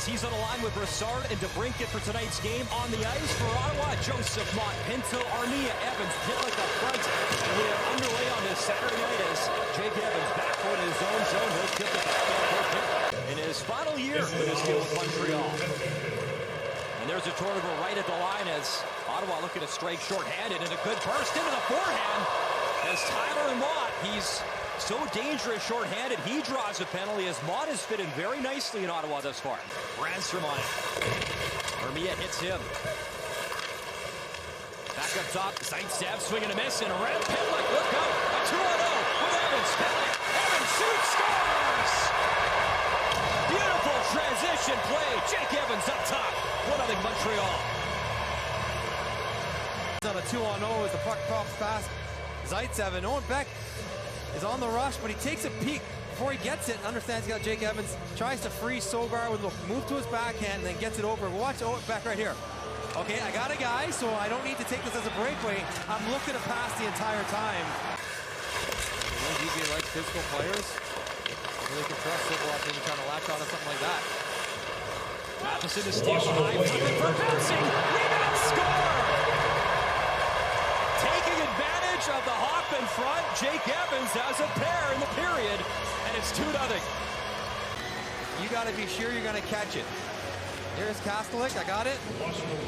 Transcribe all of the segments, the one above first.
as he's on the line with Brassard and Debrincat for tonight's game. On the ice for Ottawa, Joseph Mott, Pinto, Armia, Evans, Pitlick up front. And we are underway on this Saturday night as Jake Evans back for his own zone. He'll kick the back in his final year with his deal with Montreal. And there's a turnover right at the line as Ottawa looking to strike shorthanded, and a good burst into the forehand as Tyler Mott, he's so dangerous shorthanded, he draws a penalty as Mott has fit in very nicely in Ottawa thus far. Brandstrom on it. Armia hits him. Back up top, Zaitsev swing and a miss, and around Pitlick, look out, a 2-0 with Evans. Pitlick, Evans shoots, scores! Beautiful transition play, Jake Evans up top, 1-0 Montreal. On a 2-on-0 as the puck pops past Zaitsev, and Owen Beck is on the rush, but he takes a peek before he gets it and understands he's got Jake Evans, tries to freeze Sogar with a move to his backhand and then gets it over. Watch Owen Beck right here. Okay, I got a guy, so I don't need to take this as a breakaway. I'm looking to pass the entire time. DJ likes physical players. Really can trust Sogar maybe trying to latch on to something like that. Matheson is steal behind, looking for bouncing, rebound, score! Taking advantage of the hop in front, Jake Evans has a pair in the period, and it's 2-0. You got to be sure you're going to catch it. Here's Kastelik, I got it.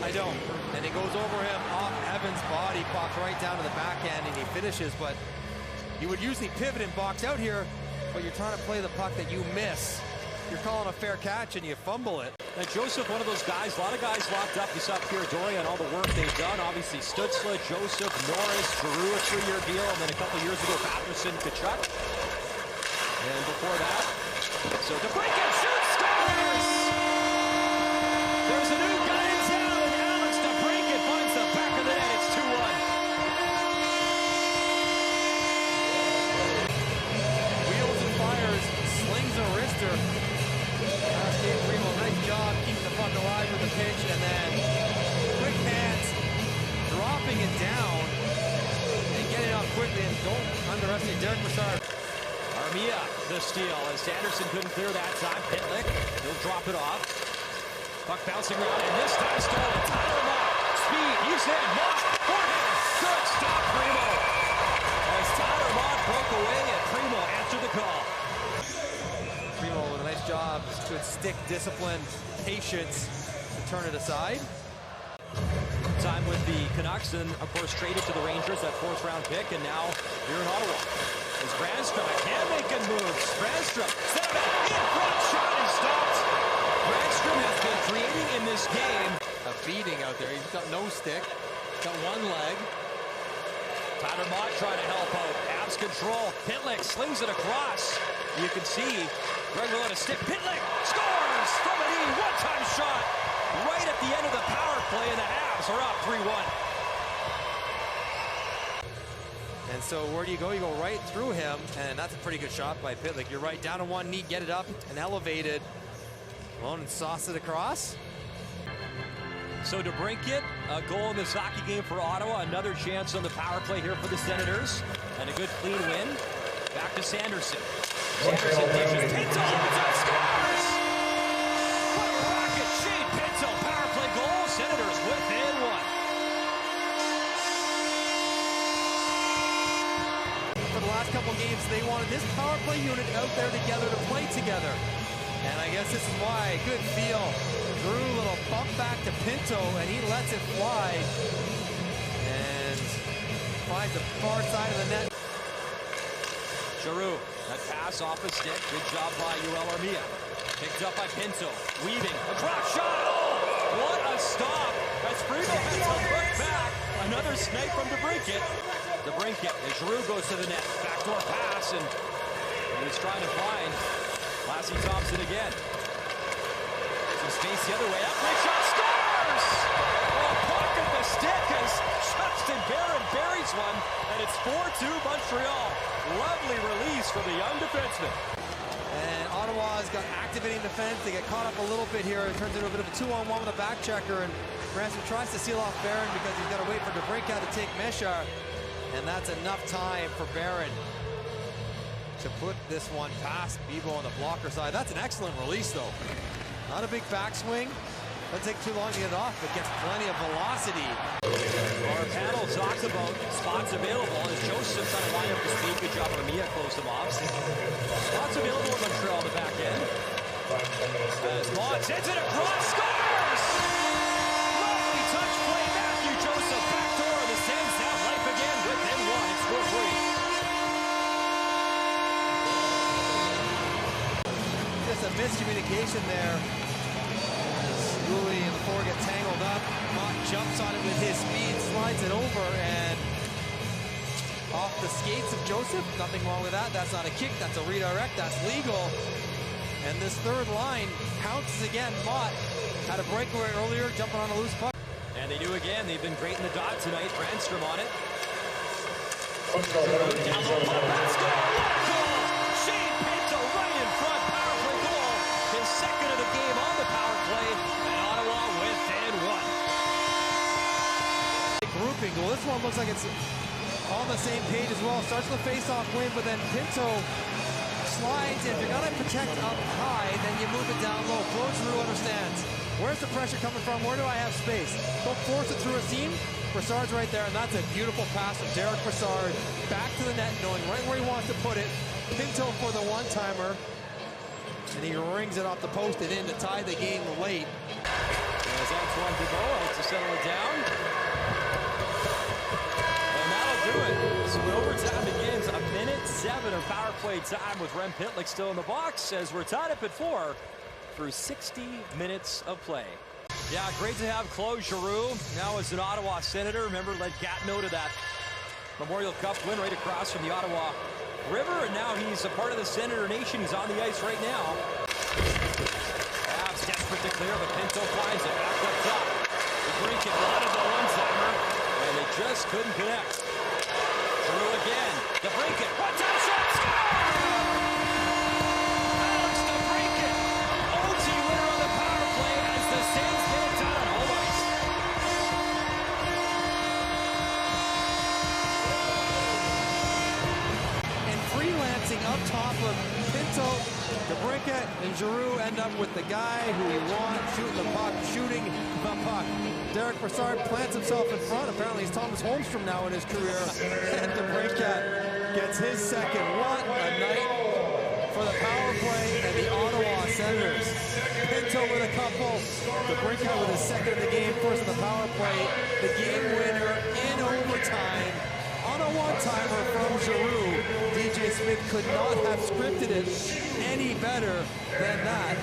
I don't. And it goes over him off Evans' body, pops right down to the backhand, and he finishes. But you would usually pivot and box out here, but you're trying to play the puck that you miss. You're calling a fair catch and you fumble it. And Joseph, one of those guys, a lot of guys locked up. You saw Pierre Dorian, all the work they've done. Obviously, Stutzla, Joseph, Norris, Giroux, a 3-year deal. And then a couple years ago, Patterson, Kachuk. And before that, so Debrincat shoots, scores! There's a new guy in town, and Alex Debrincat finds the back of the net. It's 2-1. Wheels and fires, slings a wrister. Primo, nice job keeping the puck alive with the pitch, and then quick hands, dropping it down and getting it off quickly, and don't underestimate Derek Brassard. Armia, the steal, as Sanderson couldn't clear that time. Pitlick, he'll drop it off. Puck bouncing around, and this time stolen. Tyler Mott, speed, he's in. Mott, forehand, good stop, Primo. As Tyler Mott broke away, and Primo answered the call. Primo with a nice job, good stick discipline, patience to turn it aside. Time with the Canucks, and of course traded to the Rangers, that 4th-round pick, and now here in Ottawa. As Brandstrom can't make good moves. Brandstrom, set up in front, shot is stopped. Brandstrom has been creating in this game. A beating out there. He's got no stick, got one leg. Tyler Mott trying to help out. Abs control. Pitlick slings it across. You can see Greg will let a stick. Pitlick scores from an E. One-time shot right at the end of the power play, and the Habs are up 3-1. And so where do you go? You go right through him, and that's a pretty good shot by Pitlick. You're right, down on one knee, get it up and elevated. Alone and sauce it across. So Debrincat, a goal in this hockey game for Ottawa. Another chance on the power play here for the Senators. And a good clean win. Back to Sanderson. Sanderson dishes. Pinto opens up, scores! What a rocket sheet! Pinto, power play goal. Senators within one. For the last couple games, they wanted this power play unit out there together to play together. And I guess this is why. Good feel. Drew a little bump back to Pinto, and he lets it fly. And finds the far side of the net. Giroux, that pass off a stick. Good job by Yoel Armia. Picked up by Pinto. Weaving, a drop shot. Oh, what a stop. As Primo has to look back. Another snake from Debrincat. Debrincat, as Giroux goes to the net. Backdoor pass, and he's trying to find Lassie Thompson again. Some space the other way. That great shot, scores! Oh, pocket the stick as Justin Barron buries one, and it's 4-2 Montreal. Lovely release for the young defenseman. And Ottawa's got activating defense. They get caught up a little bit here. It turns into a bit of a 2-on-1 with a back checker, and Ransom tries to seal off Barron because he's got to wait for Debrincat to take Meshar, and that's enough time for Barron to put this one past Bibo on the blocker side. That's an excellent release, though. Not a big backswing. Doesn't take too long to get it off, but gets plenty of velocity. Our panel talks about spots available as Joseph trying to line up the speed. Good job on Mia, close them off. Spots available in Montreal on the back end. As Mott sends it across, scores! Lovely touch play, Matthew Joseph backdoor. The Sens have life again within one. It's 4-3. Just a miscommunication there. Louis and the four get tangled up. Mott jumps on it with his speed, slides it over, and off the skates of Joseph. Nothing wrong with that. That's not a kick. That's a redirect. That's legal. And this third line pounces again. Mott had a breakaway earlier, jumping on a loose puck. And they do again. They've been great in the dot tonight. Brandstrom on it. Down low, puck, let's go! What a goal! Shane Pinto right in front. Power play goal. His second of the game on the power play. And Ottawa within one. Grouping goal. This one looks like it's on the same page as well. Starts with a face-off win, but then Pinto slides. If you're going to protect up high, then you move it down low. Claude Giroux understands. Where's the pressure coming from? Where do I have space? Don't force it through a seam. Brassard's right there, and that's a beautiful pass from Derek Brassard. Back to the net, knowing right where he wants to put it. Pinto for the one-timer. And he rings it off the post and in to tie the game late. As Antoine Dubois likes to settle it down. And that'll do it. So overtime begins. 1:07 of power play time with Rem Pitlick still in the box as we're tied up at 4 through 60 minutes of play. Yeah, great to have Claude Giroux now as an Ottawa Senator. Remember, led Gatineau to that Memorial Cup win right across from the Ottawa River, and now he's a part of the Senator Nation. He's on the ice right now. Avs desperate to clear, but Pinto finds it back up top. Debrincat wanted the one-timer, and they just couldn't connect. Giroux again. Debrincat, one-time shot, score! Alex Debrincat, OT winner on the power play as the Sens get it done on home ice. Freelancing up top of Pinto, Debrincat, and Giroux end up with the guy who he wants, shooting the puck. Derek Brassard plants himself in front. Apparently he's Thomas Holmstrom now in his career. And Debrincat gets his second. What a night for the power play and the Ottawa Senators. Pinto with a couple. Debrincat with his second of the game, first of the power play. The game winner in overtime. On a one-timer from Giroux. DJ Smith could not have scripted it any better than that.